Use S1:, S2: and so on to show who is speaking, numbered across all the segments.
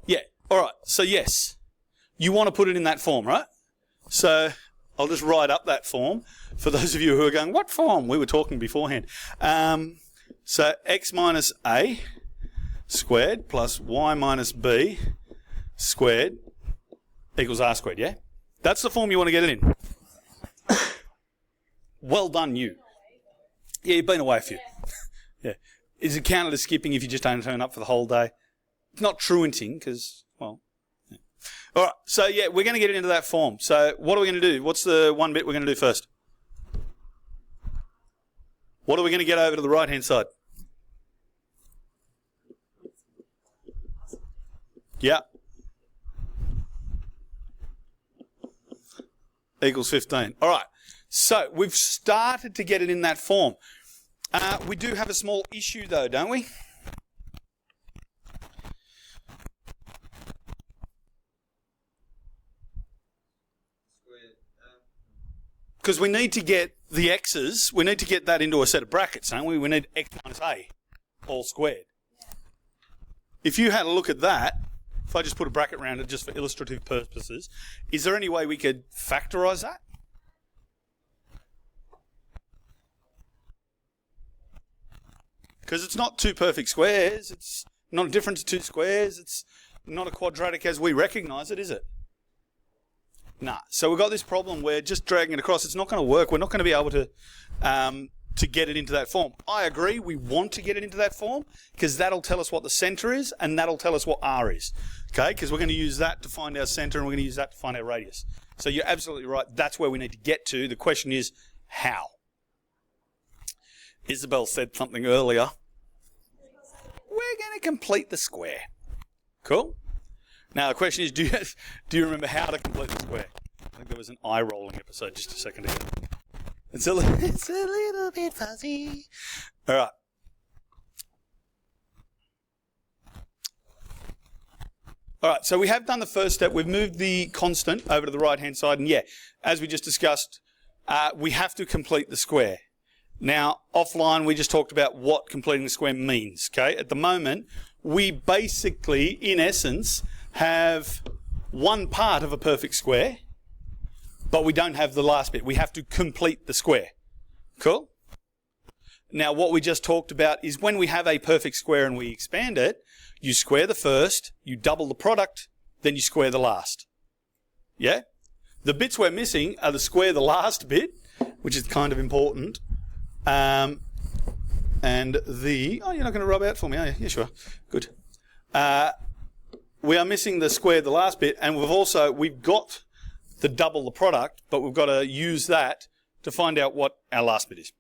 S1: Yeah, all right. So yes, you want to put it in that form, right? So I'll just write up that form for those of you who are going, what form? We were talking beforehand. So x minus a squared plus y minus b squared equals r squared, yeah? That's the form you want to get it in. Well done, you. Yeah, you've been away a few. Yeah. Is it counted as skipping if you just don't turn up for the whole day? It's not truanting because, well... Yeah. All right, so yeah, we're going to get it into that form. So what are we going to do? What's the one bit we're going to do first? What are we going to get over to the right-hand side? Yeah. Equals 15. All right. So we've started to get it in that form. We do have a small issue though, don't we? Because we need to get the x's, we need to get that into a set of brackets, don't we? We need x minus a all squared. If you had a look at that, if I just put a bracket around it just for illustrative purposes, is there any way we could factorise that? Because it's not two perfect squares, it's not a difference of two squares, it's not a quadratic as we recognise it, is it? Nah. So we've got this problem where just dragging it across, it's not going to work. We're not going to be able to get it into that form. I agree, we want to get it into that form because that'll tell us what the centre is and that'll tell us what r is. Okay, because we're going to use that to find our centre and we're going to use that to find our radius. So you're absolutely right, that's where we need to get to. The question is, how? Isabel said something earlier. We're going to complete the square. Cool? Now the question is, do you remember how to complete the square? I think there was an eye-rolling episode just a second ago. It's a little bit fuzzy. All right. All right, so we have done the first step. We've moved the constant over to the right-hand side. And yeah, as we just discussed, we have to complete the square. Now, offline, we just talked about what completing the square means. Okay, at the moment, we basically, in essence, have one part of a perfect square, but we don't have the last bit. We have to complete the square. Cool? Now, what we just talked about is when we have a perfect square and we expand it, you square the first, you double the product, then you square the last. Yeah? The bits we're missing are the square the last bit, which is kind of important, and the... Oh, you're not going to rub out for me, are you? Yeah, sure. Good. We are missing the square the last bit, and we've got the double the product, but we've got to use that to find out what our last bit is,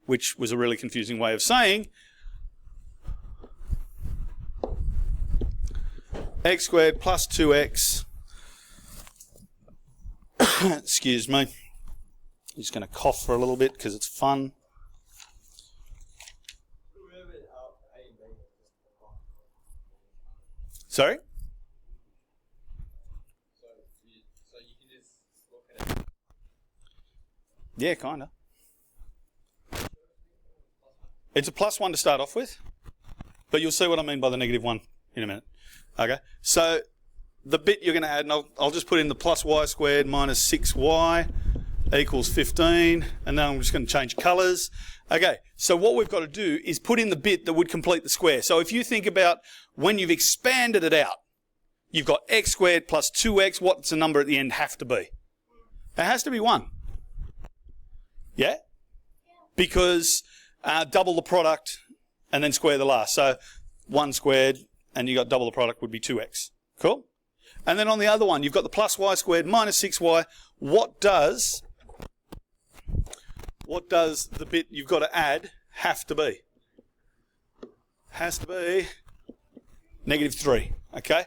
S1: which was a really confusing way of saying x squared plus 2x, excuse me, I'm just going to cough for a little bit because it's fun. Sorry?
S2: So you can just look at it.
S1: Yeah, kind of. It's a +1 to start off with, but you'll see what I mean by the -1 in a minute. Okay, so the bit you're going to add, and I'll just put in the plus y squared minus 6y equals 15, and then I'm just going to change colours. Okay, so what we've got to do is put in the bit that would complete the square. So if you think about when you've expanded it out, you've got x squared plus 2x, what's the number at the end have to be? It has to be 1. Yeah? Because double the product and then square the last. So 1 squared and you got double the product would be 2x. Cool? And then on the other one, you've got the plus y squared minus 6y. What does the bit you've got to add have to be? Has to be -3. Okay?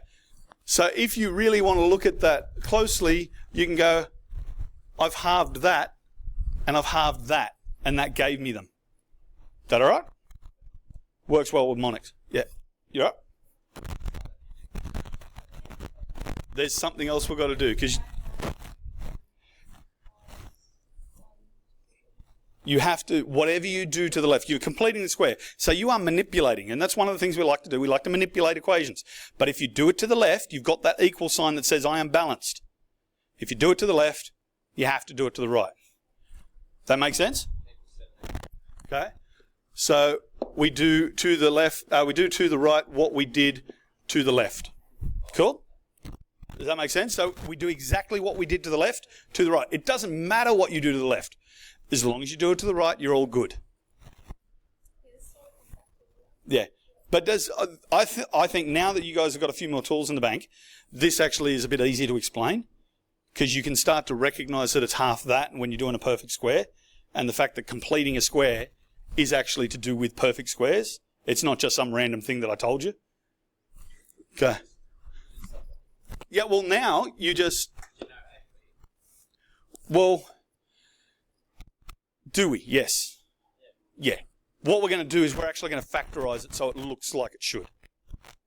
S1: So if you really want to look at that closely, you can go, I've halved that and I've halved that, and that gave me them. Is that all right? Works well with monics. Yeah. You all right? There's something else we've got to do, because You have to, whatever you do to the left, you're completing the square. So you are manipulating, and that's one of the things we like to do. We like to manipulate equations. But if you do it to the left, you've got that equal sign that says I am balanced. If you do it to the left, you have to do it to the right. Does that make sense? Okay. So we do to the left, we do to the right what we did to the left. Cool? Does that make sense? So we do exactly what we did to the left, to the right. It doesn't matter what you do to the left. As long as you do it to the right, you're all good. Yeah. But I think now that you guys have got a few more tools in the bank, this actually is a bit easier to explain, because you can start to recognize that it's half that when you're doing a perfect square, and the fact that completing a square is actually to do with perfect squares. It's not just some random thing that I told you. Okay. Yeah, well, now you just... Well... Do we? Yes. Yeah. What we're going to do is we're actually going to factorize it so it looks like it should.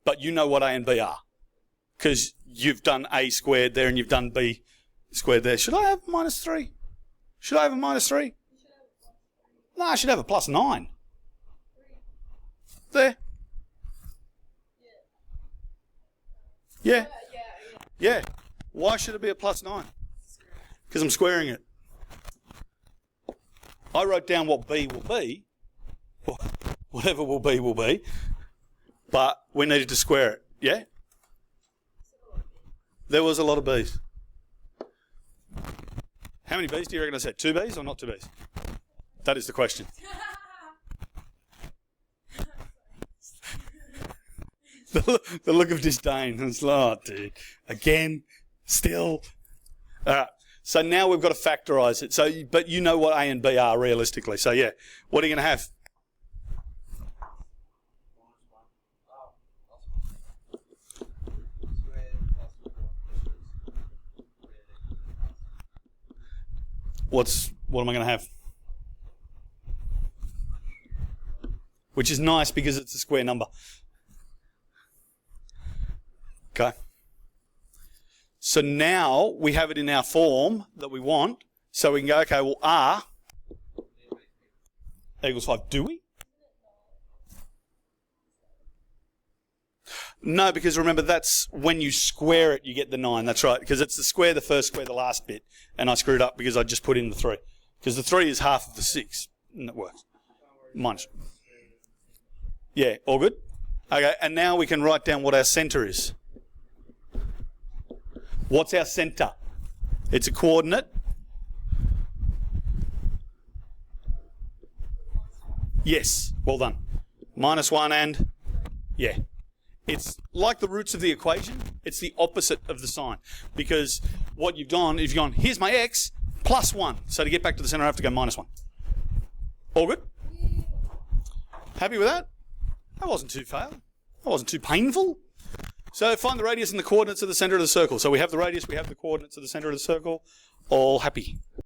S1: But you know what A and B are, because you've done A squared there and you've done B squared there. Should I have -3? Should I have a -3? No, I should have a +9. There. Yeah. Yeah. Why should it be a +9? Because I'm squaring it. I wrote down what B will be. Whatever will be. But we needed to square it. Yeah? There was a lot of B's. How many B's do you reckon I said? 2 B's or not 2 B's? That is the question. The look of disdain. It's like, oh, dude. Again, still. All right. So now we've got to factorize it. So, but you know what A and B are realistically. So yeah, what are you going to have? What am I going to have? Which is nice because it's a square number. Okay. So now we have it in our form that we want. So we can go, okay, well, R equals 5. Do we? No, because remember, that's when you square it, you get the 9. That's right, because it's the square, the first square, the last bit. And I screwed up because I just put in the 3. Because the 3 is half of the 6. And that works. Minus. Yeah, all good? Okay, and now we can write down what our centre is. What's our centre? It's a coordinate. Yes, well done. -1 and, yeah. It's like the roots of the equation. It's the opposite of the sign. Because what you've done, if you've gone, here's my x, +1. So to get back to the centre, I have to go -1. All good? Happy with that? That wasn't too fail. That wasn't too painful. So find the radius and the coordinates of the centre of the circle. So we have the radius, we have the coordinates of the centre of the circle. All happy.